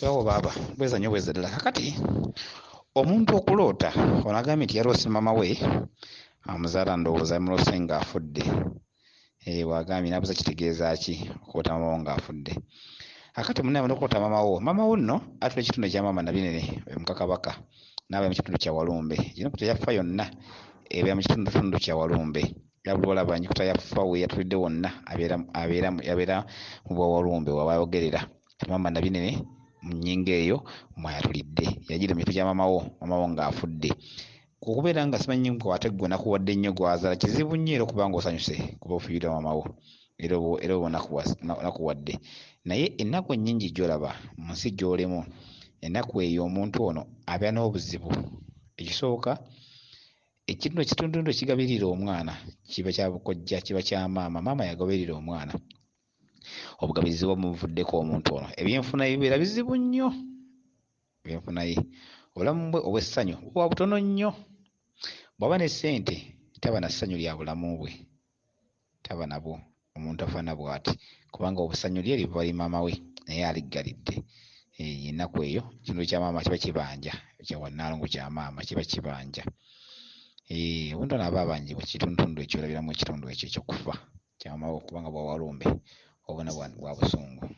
Wewo baba bweza nnyo bweza ddala kakati omuntu okuloota ono agambye nti yaloose maama we amuzaala ndowooza amuloose ng'afudde. Bw'agambye nabuza kitegeeza ki okuloota maama wo ng'afudde. Kakati munnaye okuloota maama wo nno atula ekitundu ekya maama Nabinene Mukakabaka n'abeera mu kitundu kya Walumbe. Gino kuta yafa yonna ebeera mu kitundu kya Walumbe. Yabula olaba nyikuta yafa we yatulidde wonna yabeera mu bwa Walumbe wabayogerera. Maama Nabinene mu nnyingo eyo mwayatulidde yagira mu kitundu kya maama wo ng'afudde. Kukubeera nga simanyi ate gwe nakuwadde nnyo gwazaala kizibu nnyo era okuba nga osanyuse kuba ofiirwa maama wo era oba nakuwadde. Naye ennaku ennyingi gy'olaba mu nsi gy'olimu ennaku eyo omuntu ono abeera n'obuzibu. Ekisooka ekitundu ekigabirira omwana kiba kya bukojja, kiba kya maama. Maama yagabirira omwana, obugabirizi bumuvuddeko omuntu ono. Ebyenfuna bibeera bizibu nnyo, ebyenfuna ye obulamu bwe obw'essanyu buba butono nnyo. Bw'aba ne ssente taba na ssanyu lya bulamu bwe, taba nabwo. Omuntu afaana bw'ati kubanga obusanyu lye liva eri maama we naye aliggalidde. Ennaku eyo ekitundu kya maama kiba kibanja, kya wannaalongo kya maama kiba kibanja. Obuntu ono aba abanjibwa kitundu ekyo olabiramu ekitundu ekyo eky'okufa kya maama we kubanga bwa Walumbe obona bwa busungu.